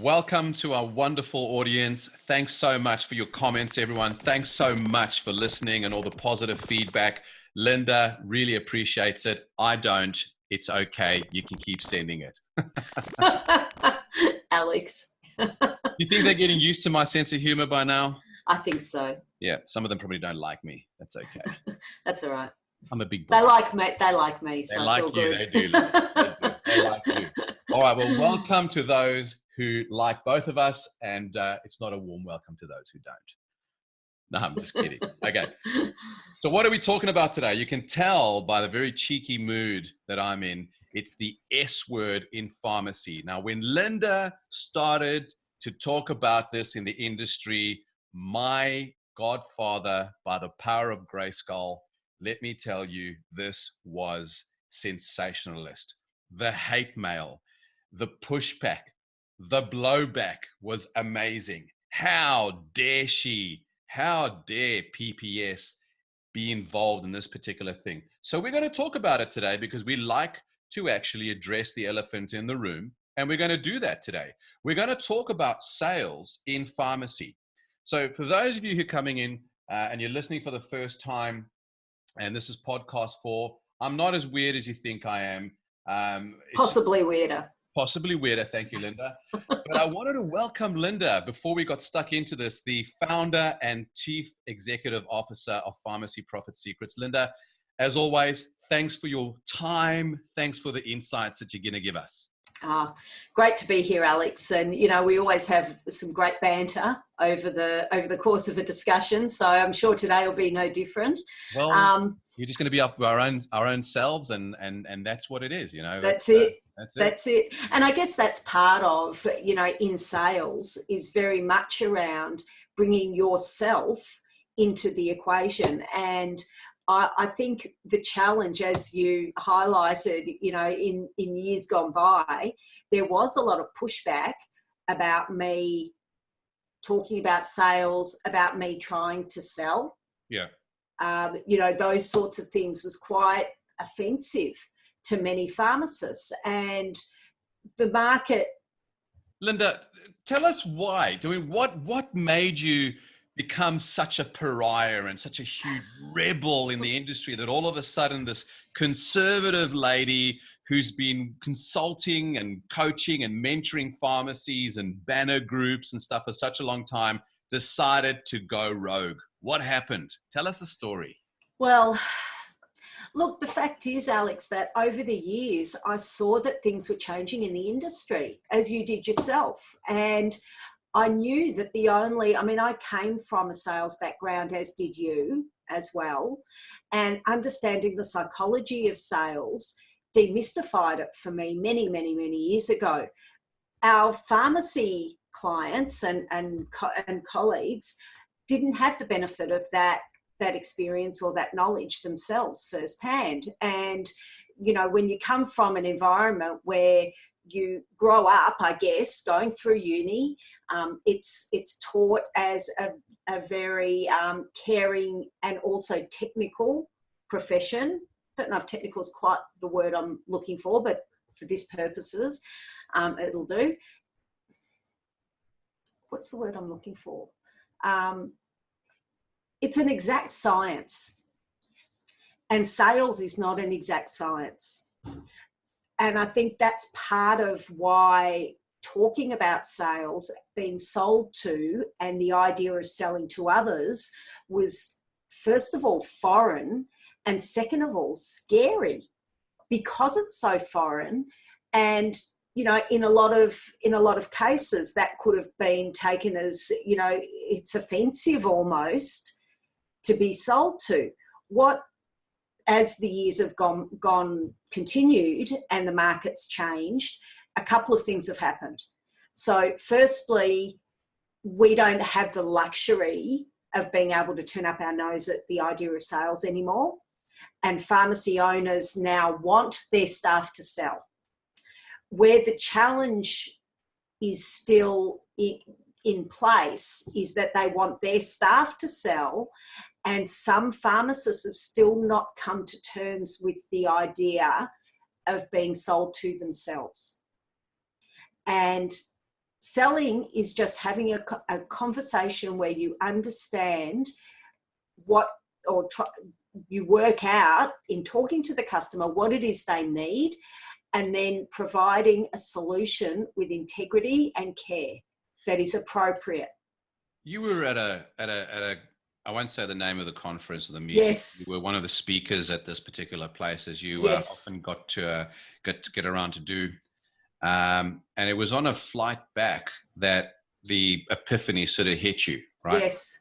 Welcome to our wonderful audience. Thanks so much for your comments, everyone. Thanks so much for listening and all the positive feedback. Linda really appreciates it. I don't. It's okay. You can keep sending it. Alex. You think they're getting used to my sense of humor by now? I think so. Yeah, some of them probably don't like me. That's okay. That's all right. I'm a big boy. They like me. So they like it's all you. good. They do. They like you. All right. Well, welcome to those who like both of us, and it's not a warm welcome to those who don't. No, I'm just kidding. Okay. So what are we talking about today? You can tell by the very cheeky mood that I'm in. It's the S word in pharmacy. Now, when Linda started to talk about this in the industry, my godfather, by the power of Grayskull, let me tell you, this was sensationalist. The hate mail, the pushback, the blowback was amazing. How dare she? How dare PPS be involved in this particular thing? So we're going to talk about it today because we like to actually address the elephant in the room. And we're going to do that today. We're going to talk about sales in pharmacy. So for those of you who are coming in and you're listening for the first time, and this is podcast 4, I'm not as weird as you think I am. Possibly weirder. Possibly weirder. Thank you, Linda. But I wanted to welcome Linda before we got stuck into this, the founder and chief executive officer of Pharmacy Profit Secrets. Linda, as always, thanks for your time. Thanks for the insights that you're going to give us. Great to be here, Alex. And, you know, we always have some great banter over the course of a discussion. So I'm sure today will be no different. Well, you're just going to be up our own selves, and that's what it is, you know. That's it. That's it. And I guess that's part of, you know, in sales is very much around bringing yourself into the equation. And I think the challenge, as you highlighted, you know, in years gone by, there was a lot of pushback about me talking about sales, about me trying to sell. Yeah. You know, those sorts of things was quite offensive to many pharmacists, and the market. Linda, tell us why. I mean, what made you become such a pariah and such a huge rebel in the industry that all of a sudden this conservative lady who's been consulting and coaching and mentoring pharmacies and banner groups and stuff for such a long time decided to go rogue? What happened? Tell us the story. Well, look, the fact is, Alex, that over the years, I saw that things were changing in the industry, as you did yourself. And I knew that I came from a sales background, as did you as well, and understanding the psychology of sales demystified it for me many, many, many years ago. Our pharmacy clients and colleagues didn't have the benefit of that experience or that knowledge themselves firsthand. And, you know, when you come from an environment where you grow up, I guess, going through uni, it's taught as a very caring and also technical profession. Don't know if technical is quite the word I'm looking for, but for this purposes, it'll do. What's the word I'm looking for? It's an exact science, and sales is not an exact science. And I think that's part of why talking about sales, being sold to, and the idea of selling to others was, first of all, foreign, and second of all, scary, because it's so foreign. And, you know, in a lot of cases, that could have been taken as, you know, it's offensive almost to be sold to. As the years have continued and the market's changed, a couple of things have happened. So firstly, we don't have the luxury of being able to turn up our nose at the idea of sales anymore. And pharmacy owners now want their staff to sell. Where the challenge is still in place is that they want their staff to sell, and some pharmacists have still not come to terms with the idea of being sold to themselves. And Selling is just having a conversation where you understand what, or you work out in talking to the customer what it is they need, and then providing a solution with integrity and care that is appropriate. You were at a I won't say the name of the conference or the meeting. Yes. You were one of the speakers at this particular place, as you Yes. often got to get around to do. And it was on a flight back that the epiphany sort of hit you, right? Yes.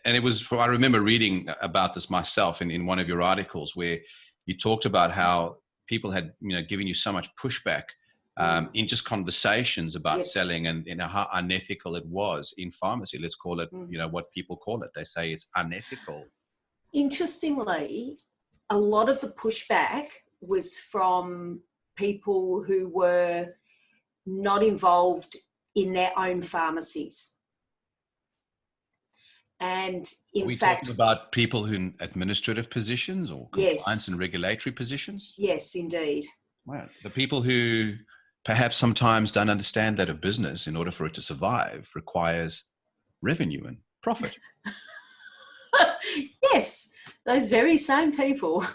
And it was, I remember reading about this myself in one of your articles where you talked about how people had, given you so much pushback in just conversations about Yes. selling, and how unethical it was in pharmacy. Let's call it, what people call it. They say it's unethical. Interestingly, a lot of the pushback was from people who were not involved in their own pharmacies. And in fact, talking about people who in administrative positions or compliance yes. and regulatory positions? Yes, indeed. Wow. The people who perhaps sometimes don't understand that a business, in order for it to survive, requires revenue and profit. Yes, those very same people.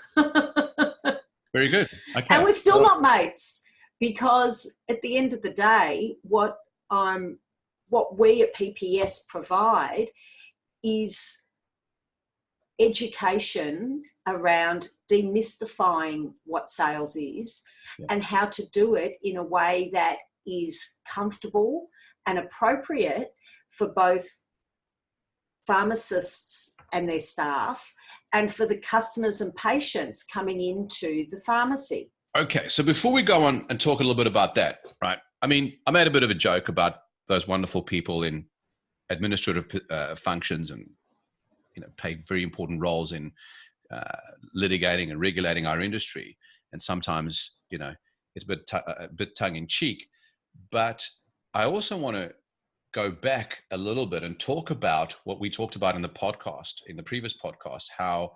Very good. Okay. And we're still not mates, because at the end of the day, what we at PPS provide is education around demystifying what sales is, and how to do it in a way that is comfortable and appropriate for both pharmacists and their staff, and for the customers and patients coming into the pharmacy. Okay, so before we go on and talk a little bit about that, right? I mean, I made a bit of a joke about those wonderful people in administrative functions and, play very important roles in litigating and regulating our industry. And sometimes, it's a bit tongue in cheek. But I also want to go back a little bit and talk about what we talked about in the previous podcast, how,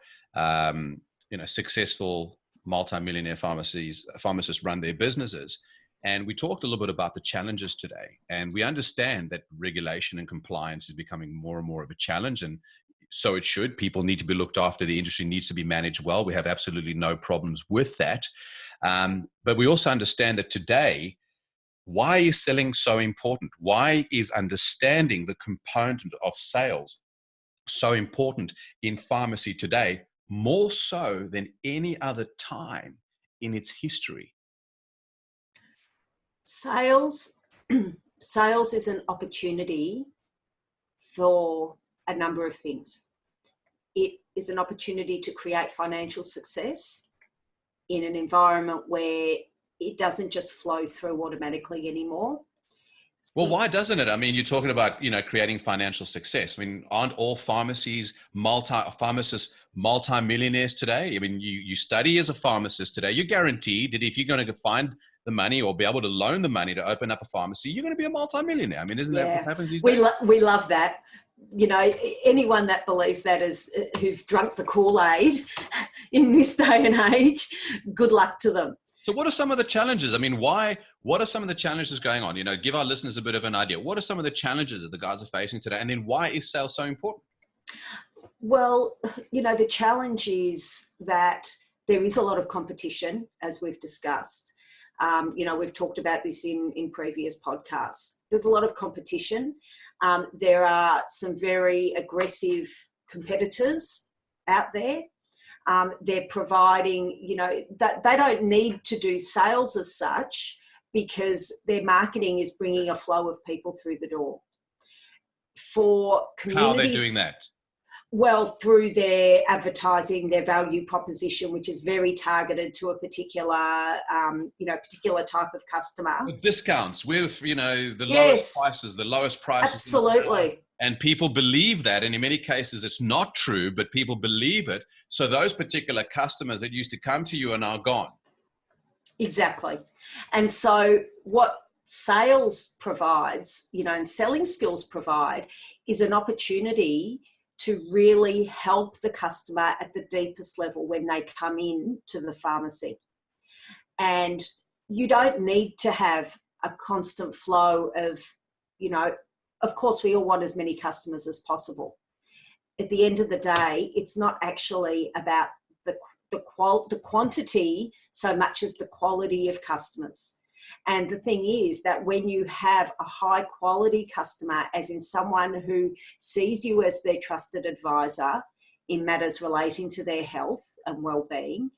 successful multi-millionaire pharmacists run their businesses. And we talked a little bit about the challenges today. And we understand that regulation and compliance is becoming more and more of a challenge. And so it should. People need to be looked after. The industry needs to be managed well. We have absolutely no problems with that. But we also understand that today, why is selling so important? Why is understanding the component of sales so important in pharmacy today, more so than any other time in its history? Sales is an opportunity for a number of things. It is an opportunity to create financial success in an environment where it doesn't just flow through automatically anymore. Well, why doesn't it? I mean, you're talking about, creating financial success. I mean, aren't all pharmacists multi-millionaires today? I mean, you study as a pharmacist today, you're guaranteed that if you're going to find the money or be able to loan the money to open up a pharmacy, you're going to be a multi-millionaire. I mean, isn't that what happens these days? We love that. Anyone that believes that is who've drunk the Kool-Aid in this day and age, good luck to them. So what are some of the challenges? I mean, what are some of the challenges going on? Give our listeners a bit of an idea. What are some of the challenges that the guys are facing today? And then why is sales so important? Well, the challenge is that there is a lot of competition, as we've discussed. We've talked about this in previous podcasts. There's a lot of competition. There are some very aggressive competitors out there. They're providing, that they don't need to do sales as such, because their marketing is bringing a flow of people through the door. For communities, how are they doing that? Well, through their advertising, their value proposition, which is very targeted to a particular, particular type of customer. With discounts with, the lowest prices. Absolutely. And people believe that. And in many cases, it's not true, but people believe it. So those particular customers that used to come to you are now gone. Exactly. And so what sales provides, and selling skills provide, is an opportunity to really help the customer at the deepest level when they come in to the pharmacy. And you don't need to have a constant flow of you know, of course we all want as many customers as possible. At the end of the day, it's not actually about the quantity so much as the quality of customers. And the thing is that when you have a high quality customer, as in someone who sees you as their trusted advisor in matters relating to their health and well-being,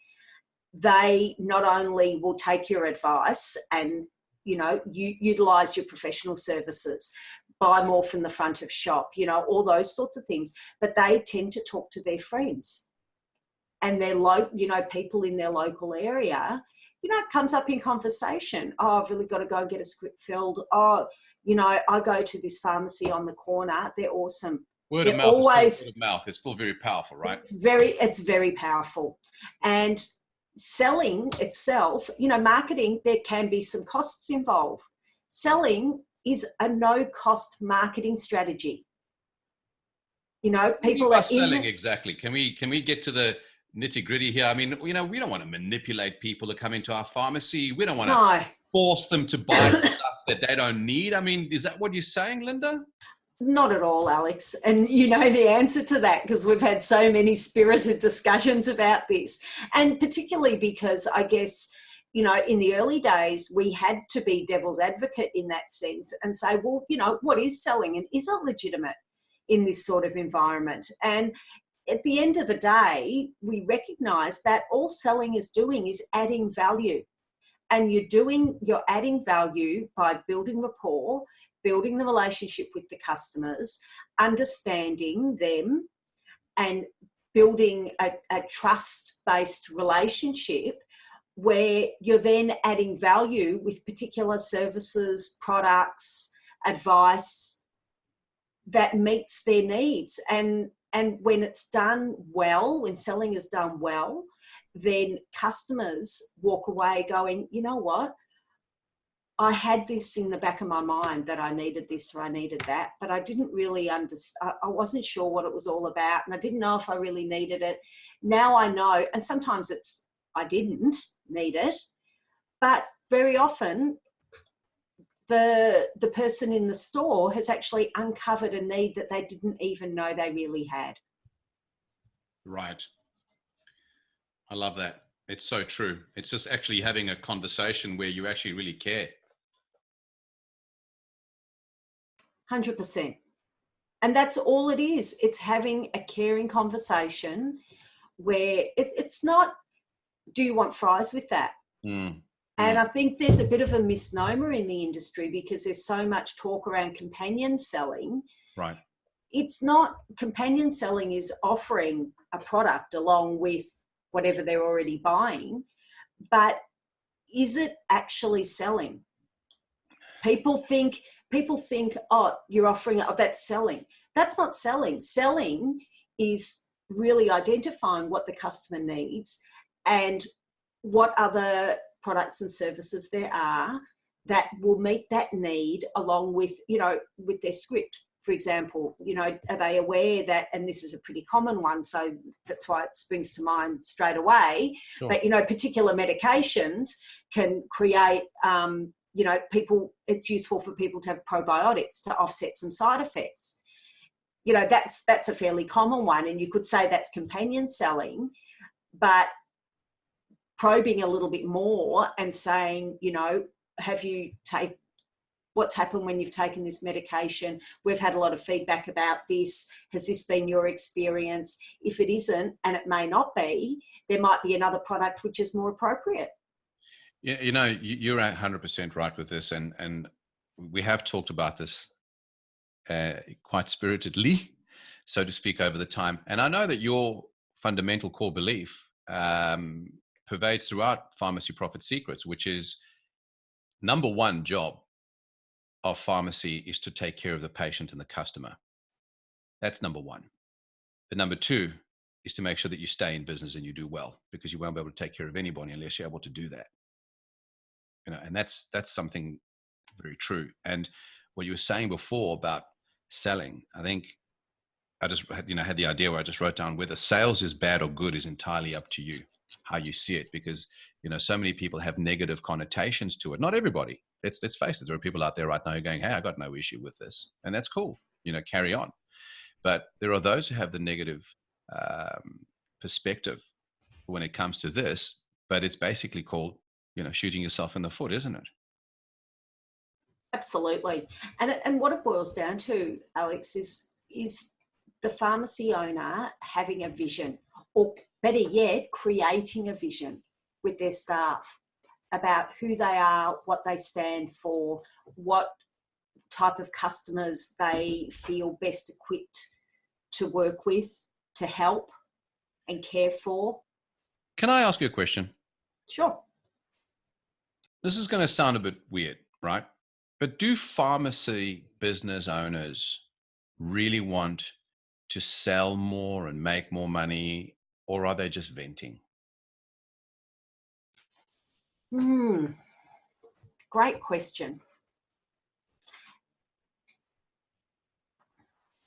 they not only will take your advice and, you know, utilize your professional services, buy more from the front of shop, you know, all those sorts of things, but they tend to talk to their friends and their people in their local area. You know, it comes up in conversation. Oh, I've really got to go and get a script filled. Oh, you know, I go to this pharmacy on the corner. They're awesome. Word of mouth. It's still very powerful, right? It's very powerful. And selling itself, you know, marketing, there can be some costs involved. Selling is a no-cost marketing strategy. You know, people are selling exactly. Can we get to the nitty-gritty here? I mean, you know, we don't want to manipulate people to come into our pharmacy. We don't want to force them to buy stuff that they don't need. I mean, is that what you're saying, Linda? Not at all, Alex. And you know the answer to that because we've had so many spirited discussions about this. And particularly because I guess, you know, in the early days, we had to be devil's advocate in that sense and say, well, you know, what is selling and is it legitimate in this sort of environment? And at the end of the day, we recognize that all selling is doing is adding value. And you're adding value by building rapport, building the relationship with the customers, understanding them, and building a trust-based relationship where you're then adding value with particular services, products, advice that meets their needs. And when it's done well, when selling is done well, then customers walk away going, you know what? I had this in the back of my mind that I needed this or I needed that, but I didn't really understand. I wasn't sure what it was all about and I didn't know if I really needed it. Now I know, and sometimes I didn't need it, but very often the person in the store has actually uncovered a need that they didn't even know they really had. Right. I love that. It's so true. It's just actually having a conversation where you actually really care. 100%. And that's all it is. It's having a caring conversation where it's not, do you want fries with that? And I think there's a bit of a misnomer in the industry because there's so much talk around companion selling. Right. It's not, companion selling is offering a product along with whatever they're already buying, but is it actually selling? People think, oh, you're offering it, oh, that's selling. That's not selling. Selling is really identifying what the customer needs and what other products and services there are that will meet that need along with, you know, with their script. For example, you know, are they aware that, and this is a pretty common one, so that's why it springs to mind straight away, sure, that, you know, particular medications can create, you know, it's useful for people to have probiotics to offset some side effects. You know, that's a fairly common one, and you could say that's companion selling, but probing a little bit more and saying, you know, what's happened when you've taken this medication? We've had a lot of feedback about this. Has this been your experience? If it isn't, and it may not be, there might be another product which is more appropriate. Yeah, you know, you're 100% right with this. And we have talked about this quite spiritedly, so to speak, over the time. And I know that your fundamental core belief pervades throughout Pharmacy Profit Secrets, which is number one job of pharmacy is to take care of the patient and the customer. That's number one. But number two is to make sure that you stay in business and you do well, because you won't be able to take care of anybody unless you're able to do that. You know, and that's something very true. And what you were saying before about selling, I think I just had the idea where I just wrote down whether sales is bad or good is entirely up to you. how you see it, because, you know, so many people have negative connotations to it. Not everybody. Let's face it. There are people out there right now who are going, hey, I got no issue with this. And that's cool. You know, carry on. But there are those who have the negative perspective when it comes to this, but it's basically called, you know, shooting yourself in the foot, isn't it? Absolutely. And what it boils down to, Alex, is the pharmacy owner having a vision, or better yet, creating a vision with their staff about who they are, what they stand for, what type of customers they feel best equipped to work with, to help and care for. Can I ask you a question? Sure. This is going to sound a bit weird, right? But do pharmacy business owners really want to sell more and make more money, or are they just venting? Great question.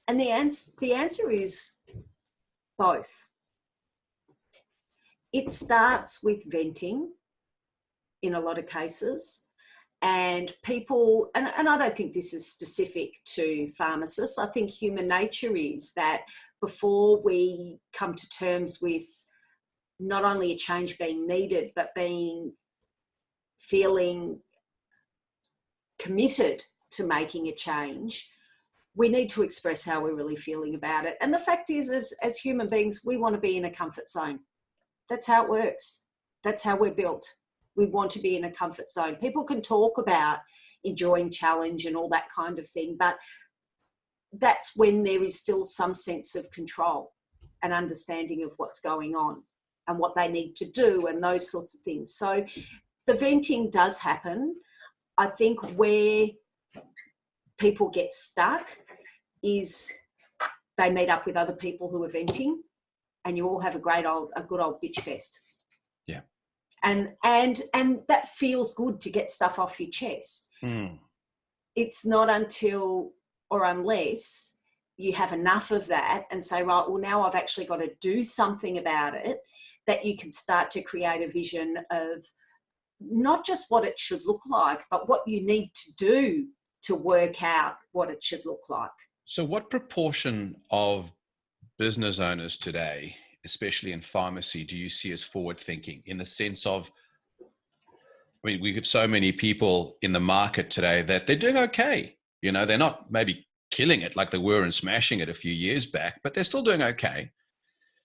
And the answer is both. It starts with venting in a lot of cases, and people, and I don't think this is specific to pharmacists. I think human nature is that before we come to terms with not only a change being needed, but feeling committed to making a change, we need to express how we're really feeling about it. And the fact is, as human beings, we want to be in a comfort zone. That's how it works. That's how we're built. We want to be in a comfort zone. People can talk about enjoying challenge and all that kind of thing, but that's when there is still some sense of control and understanding of what's going on and what they need to do and those sorts of things. So the venting does happen. I think where people get stuck is they meet up with other people who are venting, and you all have a good old bitch fest. Yeah. And that feels good to get stuff off your chest. It's not until or unless you have enough of that and say, right, well, now I've actually got to do something about it, that you can start to create a vision of not just what it should look like, but what you need to do to work out what it should look like. So what proportion of business owners today, especially in pharmacy, do you see as forward thinking, in the sense of, I mean, we have so many people in the market today that they're doing okay. You know, they're not maybe killing it like they were and smashing it a few years back, but they're still doing okay.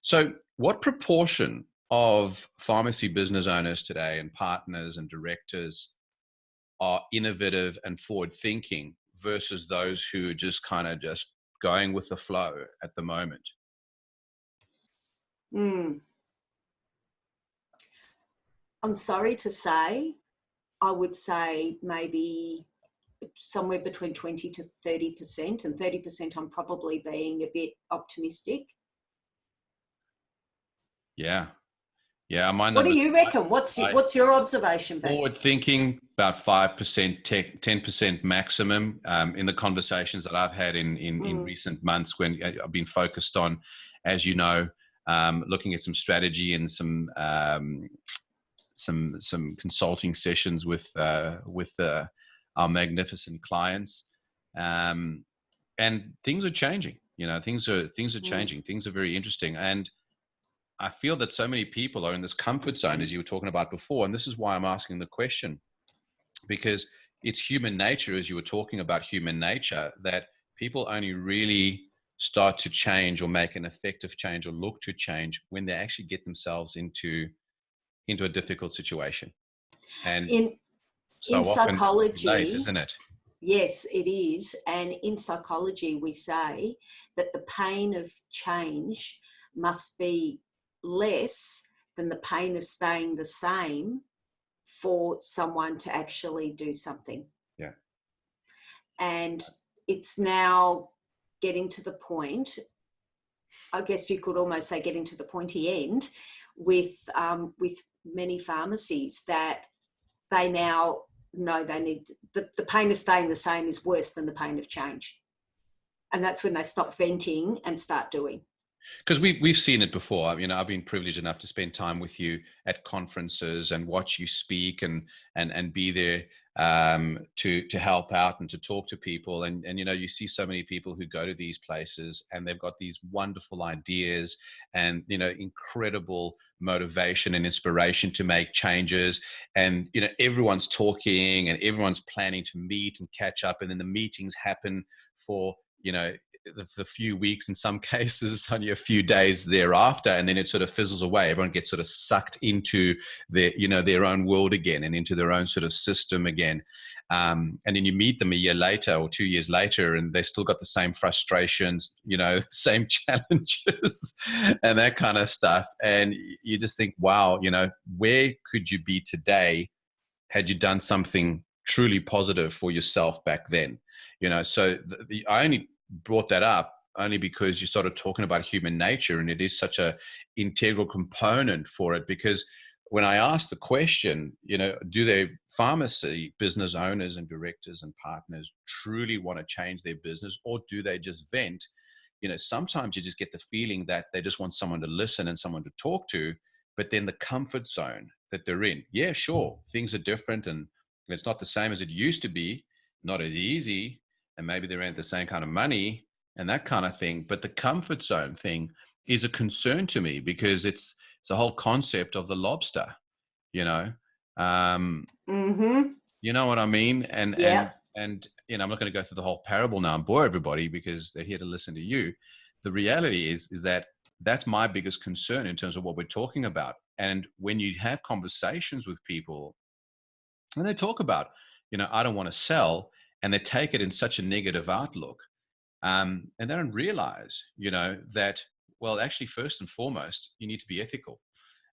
So what proportion of pharmacy business owners today and partners and directors are innovative and forward thinking versus those who are just kind of just going with the flow at the moment? I'm sorry to say, I would say maybe somewhere between 20 to 30%, and 30% I'm probably being a bit optimistic. Yeah. Yeah. What do you reckon? What's your observation, Ben? Forward thinking, about 5%, 10% maximum. In the conversations that I've had in recent months, when I've been focused on, as you know, looking at some strategy and some consulting sessions with our magnificent clients, and things are changing. You know, things are changing. Things are very interesting, and I feel that so many people are in this comfort zone, as you were talking about before, and this is why I'm asking the question, because it's human nature, as you were talking about human nature, that people only really start to change or make an effective change or look to change when they actually get themselves into a difficult situation. And in psychology, late, isn't it? Yes, it is. And in psychology, we say that the pain of change must be less than the pain of staying the same for someone to actually do something. Yeah. And it's now getting to the point, I guess you could almost say getting to the pointy end with many pharmacies, that they now know they need, the pain of staying the same is worse than the pain of change. And that's when they stop venting and start doing. Because we've seen it before. You know, I've been privileged enough to spend time with you at conferences and watch you speak and be there to help out and to talk to people. And you know, you see so many people who go to these places and they've got these wonderful ideas and, you know, incredible motivation and inspiration to make changes. And, you know, everyone's talking and everyone's planning to meet and catch up. And then the meetings happen for, you know, the few weeks, in some cases only a few days thereafter, and then it sort of fizzles away. Everyone gets sort of sucked into their, you know, their own world again and into their own sort of system again. And then you meet them a year later or 2 years later, and they still got the same frustrations, you know, same challenges and that kind of stuff. And you just think, wow, you know, where could you be today had you done something truly positive for yourself back then? You know, so I only brought that up only because you started talking about human nature, and it is such a integral component for it. Because when I asked the question, you know, do they pharmacy business owners and directors and partners truly want to change their business, or do they just vent? You know, sometimes you just get the feeling that they just want someone to listen and someone to talk to, but then the comfort zone that they're in, yeah, sure, things are different and it's not the same as it used to be, not as easy, and maybe they earn the same kind of money and that kind of thing. But the comfort zone thing is a concern to me, because it's a whole concept of the lobster, you know. You know what I mean? Yeah. And you know, I'm not going to go through the whole parable now and bore everybody because they're here to listen to you. The reality is that that's my biggest concern in terms of what we're talking about. And when you have conversations with people and they talk about, you know, I don't want to sell, and they take it in such a negative outlook, and they don't realize, you know, that, well, actually, first and foremost, you need to be ethical,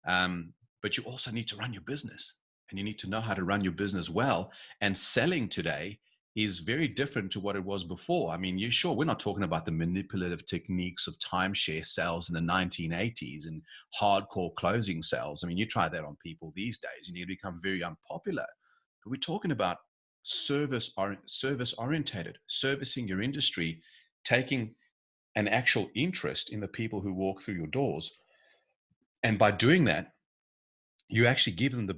but you also need to run your business, and you need to know how to run your business well. And selling today is very different to what it was before. I mean, you sure we're not talking about the manipulative techniques of timeshare sales in the 1980s and hardcore closing sales. I mean, you try that on people these days, and you become very unpopular. But we're talking about service orientated, servicing your industry, taking an actual interest in the people who walk through your doors. And by doing that, you actually give them the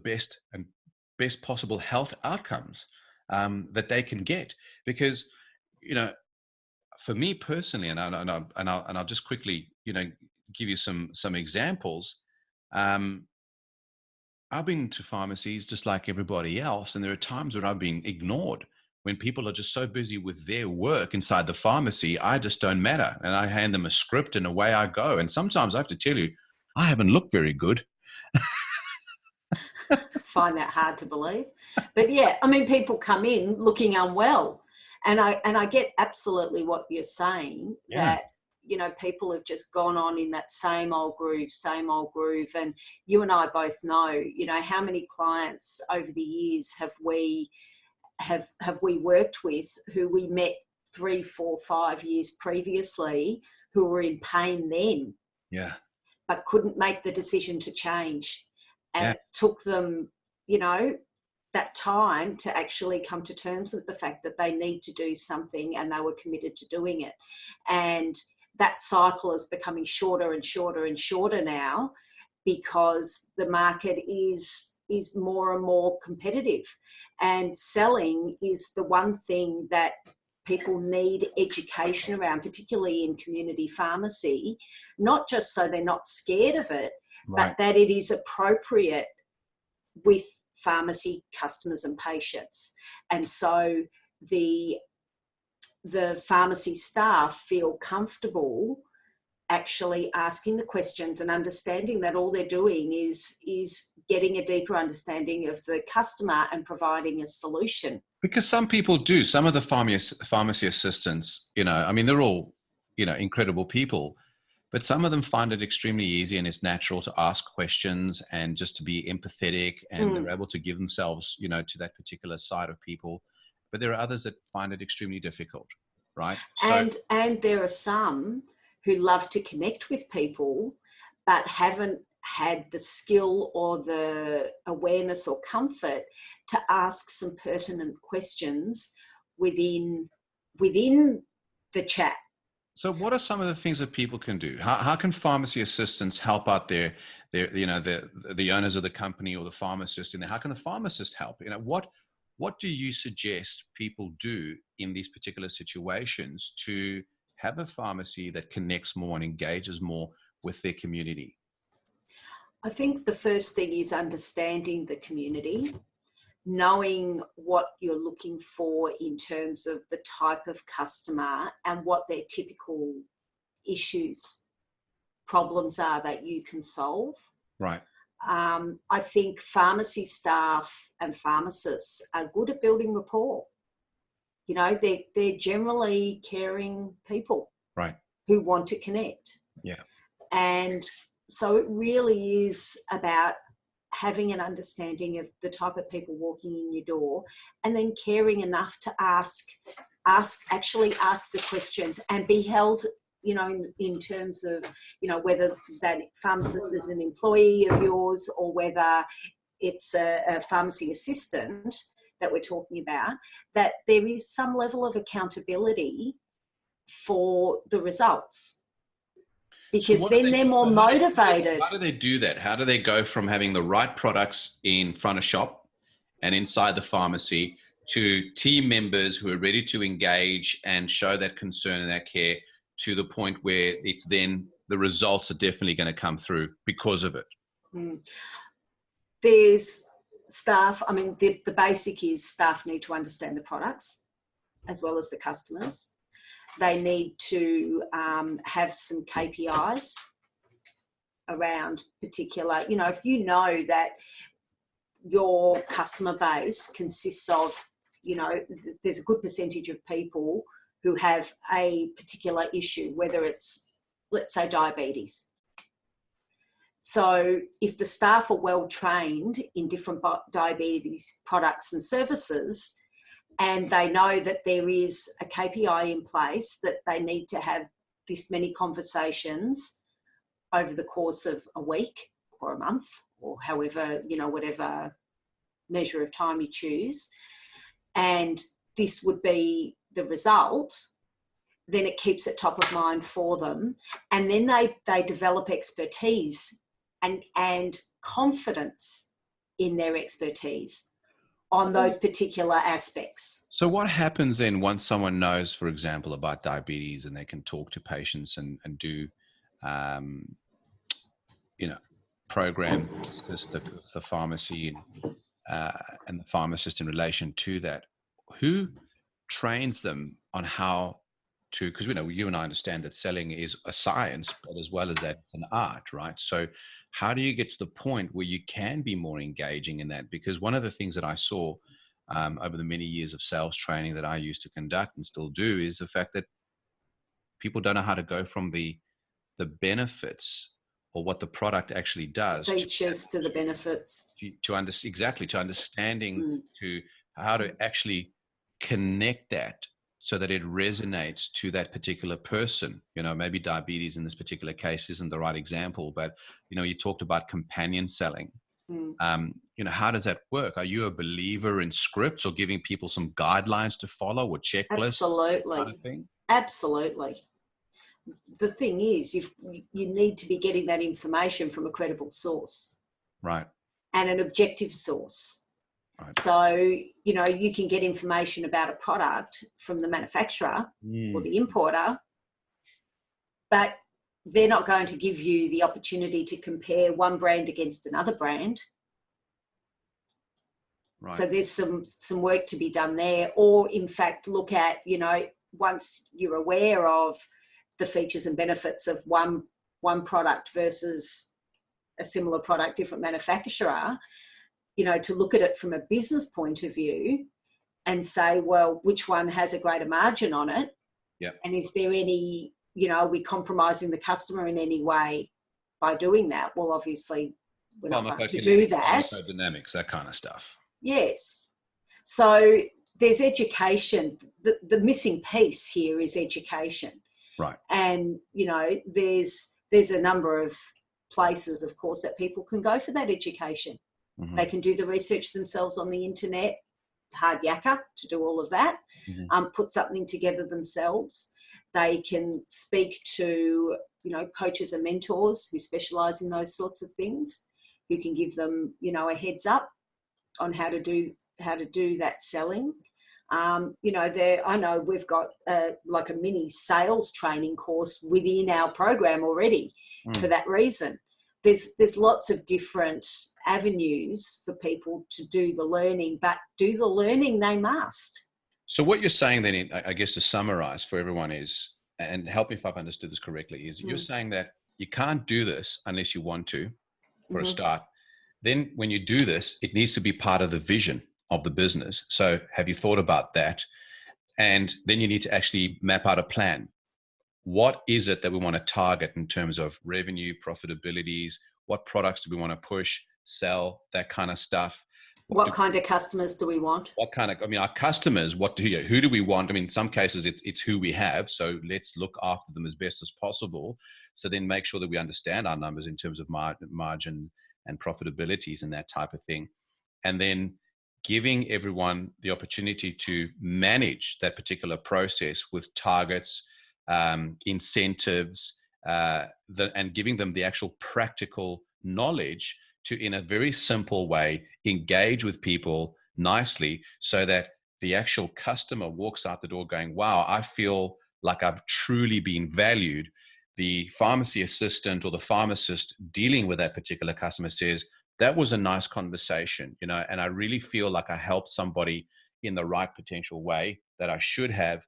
best possible health outcomes that they can get. Because, you know, for me personally, and I'll just quickly, you know, give you some examples. I've been to pharmacies just like everybody else, and there are times where I've been ignored. When people are just so busy with their work inside the pharmacy, I just don't matter. And I hand them a script and away I go. And sometimes I have to tell you, I haven't looked very good. Find that hard to believe. But yeah, I mean, people come in looking unwell. And I get absolutely what you're saying, that, you know, people have just gone on in that same old groove. And you and I both know, you know, how many clients over the years have we worked with who we met 3, 4, 5 years previously, who were in pain then, but couldn't make the decision to change. And it took them, you know, that time to actually come to terms with the fact that they need to do something, and they were committed to doing it. And that cycle is becoming shorter and shorter and shorter now, because the market is more and more competitive, and selling is the one thing that people need education around, particularly in community pharmacy, not just so they're not scared of it, but that it is appropriate with pharmacy customers and patients. And so the pharmacy staff feel comfortable actually asking the questions and understanding that all they're doing is getting a deeper understanding of the customer and providing a solution. Because some people do, some of the pharmacy assistants, you know, I mean, they're all, you know, incredible people, but some of them find it extremely easy and it's natural to ask questions and just to be empathetic, and they're able to give themselves, you know, to that particular side of people. But there are others that find it extremely difficult, right? And there are some who love to connect with people, but haven't had the skill or the awareness or comfort to ask some pertinent questions within the chat. So what are some of the things that people can do? How can pharmacy assistants help out the owners of the company or the pharmacist in there? How can the pharmacist help? What do you suggest people do in these particular situations to have a pharmacy that connects more and engages more with their community? I think the first thing is understanding the community, knowing what you're looking for in terms of the type of customer and what their typical issues, problems are that you can solve. Right. I think pharmacy staff and pharmacists are good at building rapport. You know, they're generally caring people, right, who want to connect. Yeah. And so it really is about having an understanding of the type of people walking in your door, and then caring enough to ask the questions and be held, you know, in terms of, you know, whether that pharmacist is an employee of yours or whether it's a pharmacy assistant that we're talking about, that there is some level of accountability for the results. Because so then they're more motivated. How do they do that? How do they go from having the right products in front of shop and inside the pharmacy to team members who are ready to engage and show that concern and that care to the point where it's then the results are definitely going to come through because of it? There's staff, I mean, the basic is staff need to understand the products as well as the customers. They need to have some KPIs around particular, you know, if you know that your customer base consists of, you know, there's a good percentage of people who have a particular issue, whether it's, let's say, diabetes. So if the staff are well trained in different diabetes products and services, and they know that there is a KPI in place that they need to have this many conversations over the course of a week or a month or however, you know, whatever measure of time you choose, and this would be the result, then it keeps it top of mind for them. And then they develop expertise and confidence in their expertise on those particular aspects. So what happens then once someone knows, for example, about diabetes and they can talk to patients and do, you know, program the pharmacy and the pharmacist in relation to that? Who trains them on how to, because we know, you and I understand that selling is a science, but as well as that, it's an art, right? So how do you get to the point where you can be more engaging in that? Because one of the things that I saw over the many years of sales training that I used to conduct and still do is the fact that people don't know how to go from the benefits or what the product actually does. Features to the benefits. To understanding to how to actually connect that so that it resonates to that particular person. You know, maybe diabetes in this particular case isn't the right example, but, you know, you talked about companion selling. You know, how does that work? Are you a believer in scripts or giving people some guidelines to follow or checklists? Absolutely. Kind of thing? Absolutely. The thing is, you need to be getting that information from a credible source. Right. And an objective source. Right. So, you know, you can get information about a product from the manufacturer or the importer, but they're not going to give you the opportunity to compare one brand against another brand. Right. So there's some work to be done there, or in fact, look at, you know, once you're aware of the features and benefits of one product versus a similar product, different manufacturer, you know, to look at it from a business point of view and say, well, which one has a greater margin on it? Yep. And is there any, you know, are we compromising the customer in any way by doing that? Well, obviously, we're not going to do that. Dynamics, that kind of stuff. Yes. So there's education. The missing piece here is education. Right. And, you know, there's a number of places, of course, that people can go for that education. Mm-hmm. They can do the research themselves on the internet, hard yakka to do all of that, put something together themselves. They can speak to, coaches and mentors who specialize in those sorts of things, who can give them, a heads up on how to do that selling. I know we've got like a mini sales training course within our program already for that reason. There's lots of different avenues for people to do the learning, but do the learning they must. So what you're saying then, I guess to summarize for everyone is, and help me if I've understood this correctly, is you're saying that you can't do this unless you want to, for a start. Then when you do this, it needs to be part of the vision of the business. So have you thought about that? And then you need to actually map out a plan. What is it that we want to target in terms of revenue, profitabilities? What products do we want to push, sell, that kind of stuff? What kind of customers do we want? Our customers, who do we want? In some cases it's who we have. So let's look after them as best as possible. So then make sure that we understand our numbers in terms of margin and profitabilities and that type of thing. And then giving everyone the opportunity to manage that particular process with targets, incentives, and giving them the actual practical knowledge to, in a very simple way, engage with people nicely so that the actual customer walks out the door going, wow, I feel like I've truly been valued. The pharmacy assistant or the pharmacist dealing with that particular customer says, that was a nice conversation, and I really feel like I helped somebody in the right potential way that I should have.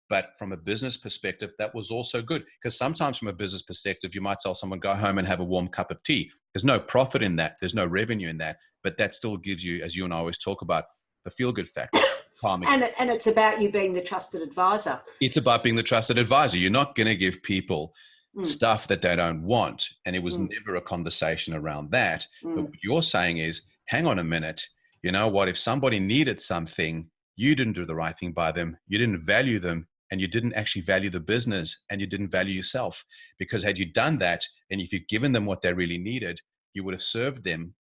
But from a business perspective, that was also good, because sometimes from a business perspective, you might tell someone, go home and have a warm cup of tea. There's no profit in that. There's no revenue in that. But that still gives you, as you and I always talk about, the feel-good factor. And it's about you being the trusted advisor. It's about being the trusted advisor. You're not going to give people stuff that they don't want. And it was never a conversation around that. But what you're saying is, hang on a minute. You know what? If somebody needed something, you didn't do the right thing by them. You didn't value them. And you didn't actually value the business, and you didn't value yourself. Because had you done that, and if you'd given them what they really needed, you would have served them,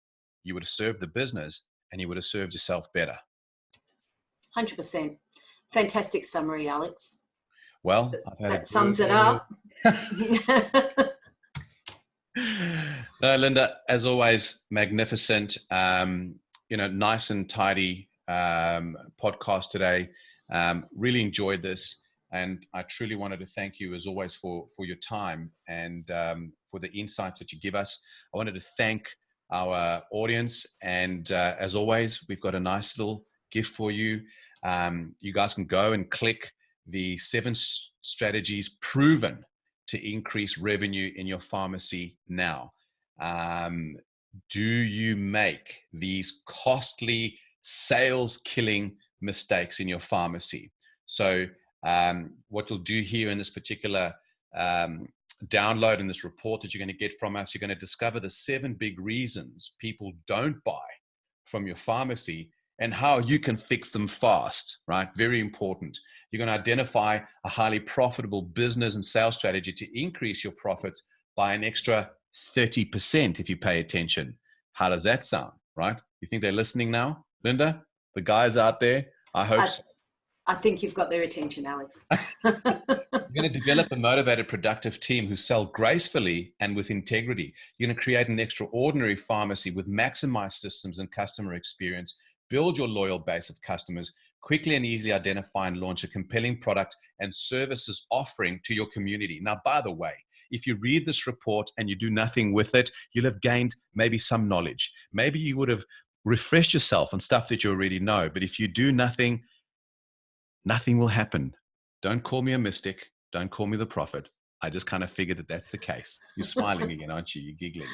you would have served the business, and you would have served yourself better. 100%. Fantastic summary, Alex. Well, that sums it up. No, Linda, as always, magnificent. Nice and tidy podcast today. Really enjoyed this. And I truly wanted to thank you, as always, for your time and for the insights that you give us. I wanted to thank our audience. And as always, we've got a nice little gift for you. You guys can go and click the 7 strategies proven to increase revenue in your pharmacy now. Do you make these costly sales-killing mistakes in your pharmacy? So what we'll do here in this particular download in this report that you're going to get from us, you're going to discover the 7 big reasons people don't buy from your pharmacy and how you can fix them fast, right? Very important. You're going to identify a highly profitable business and sales strategy to increase your profits by an extra 30% if you pay attention. How does that sound, right? You think they're listening now, Linda? The guys out there? I hope so. I think you've got their attention, Alex. You're going to develop a motivated, productive team who sell gracefully and with integrity. You're going to create an extraordinary pharmacy with maximized systems and customer experience. Build your loyal base of customers. Quickly and easily identify and launch a compelling product and services offering to your community. Now, by the way, if you read this report and you do nothing with it, you'll have gained maybe some knowledge. Maybe you would have refreshed yourself on stuff that you already know. But if you do nothing, nothing will happen. Don't call me a mystic. Don't call me the prophet. I just kind of figured that that's the case. You're smiling again, aren't you? You're giggling.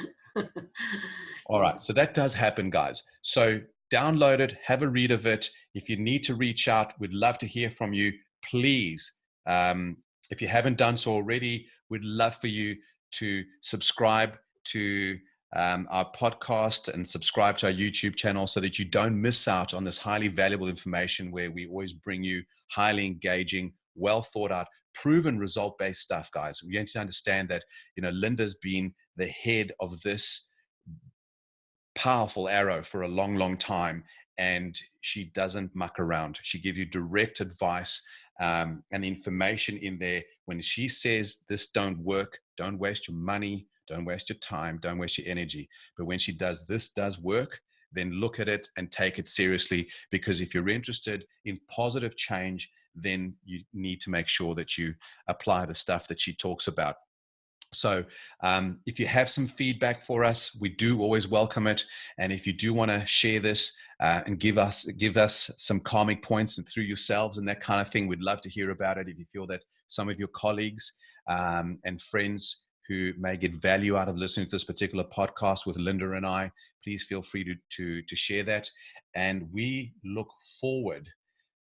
All right. So that does happen, guys. So download it. Have a read of it. If you need to reach out, we'd love to hear from you. Please, if you haven't done so already, we'd love for you to subscribe to our podcast and subscribe to our YouTube channel so that you don't miss out on this highly valuable information where we always bring you highly engaging, well thought out, proven result-based stuff, guys. We need to understand that, Linda's been the head of this powerful arrow for a long, long time, and she doesn't muck around. She gives you direct advice and information in there. When she says this don't work, don't waste your money, don't waste your time, don't waste your energy. But when she does this does work, then look at it and take it seriously, because if you're interested in positive change, then you need to make sure that you apply the stuff that she talks about. So if you have some feedback for us, we do always welcome it. And if you do want to share this and give us some karmic points and through yourselves and that kind of thing, we'd love to hear about it. If you feel that some of your colleagues and friends who may get value out of listening to this particular podcast with Linda and I, please feel free to share that. And we look forward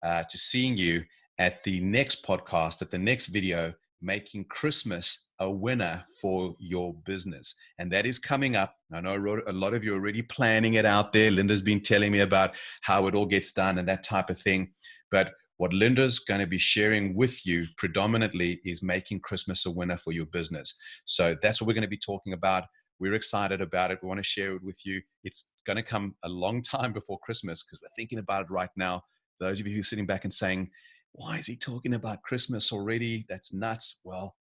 to seeing you at the next podcast, at the next video, making Christmas a winner for your business. And that is coming up. I know a lot of you are already planning it out there. Linda's been telling me about how it all gets done and that type of thing. But what Linda's going to be sharing with you predominantly is making Christmas a winner for your business. So that's what we're going to be talking about. We're excited about it. We want to share it with you. It's going to come a long time before Christmas because we're thinking about it right now. Those of you who are sitting back and saying, why is he talking about Christmas already? That's nuts. Well,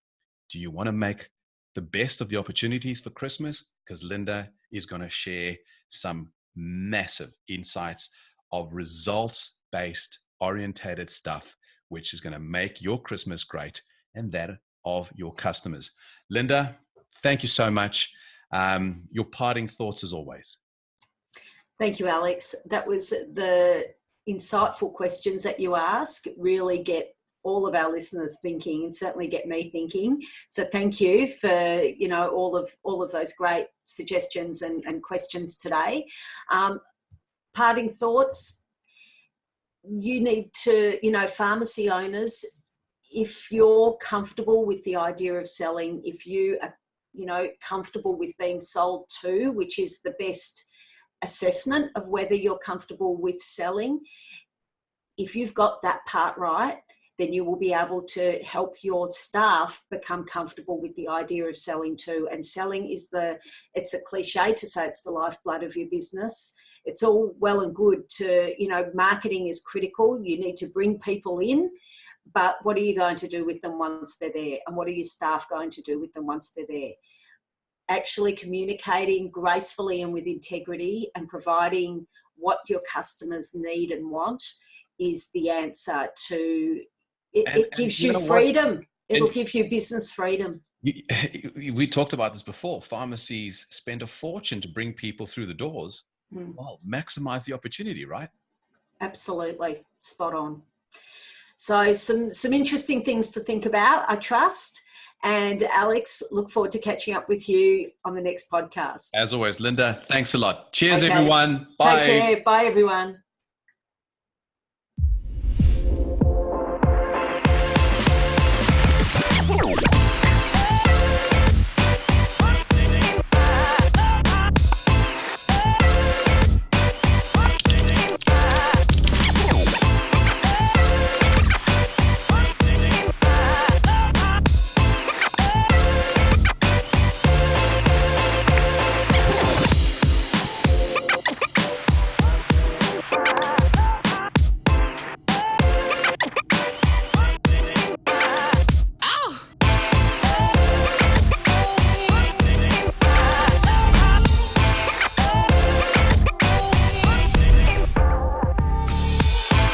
do you want to make the best of the opportunities for Christmas? Because Linda is going to share some massive insights of results-based orientated stuff, which is going to make your Christmas great and that of your customers. Linda, thank you so much. Your parting thoughts as always. Thank you, Alex. That was the insightful questions that you ask really get all of our listeners thinking and certainly get me thinking. So thank you for, all of those great suggestions and questions today. Parting thoughts, you need to, pharmacy owners, if you're comfortable with the idea of selling, if you are, comfortable with being sold to, which is the best assessment of whether you're comfortable with selling. If you've got that part right, then you will be able to help your staff become comfortable with the idea of selling too. And selling is it's a cliche to say it's the lifeblood of your business. It's all well and good to, marketing is critical. You need to bring people in, but what are you going to do with them once they're there? And what are your staff going to do with them once they're there? Actually communicating gracefully and with integrity and providing what your customers need and want is the answer to it. It gives you freedom. It'll give you business freedom. We talked about this before. Pharmacies spend a fortune to bring people through the doors. Well, maximize the opportunity, right? Absolutely. Spot on. So some interesting things to think about, I trust. And Alex, look forward to catching up with you on the next podcast. As always, Linda, thanks a lot. Cheers, everyone. Bye. Take care. Bye, everyone.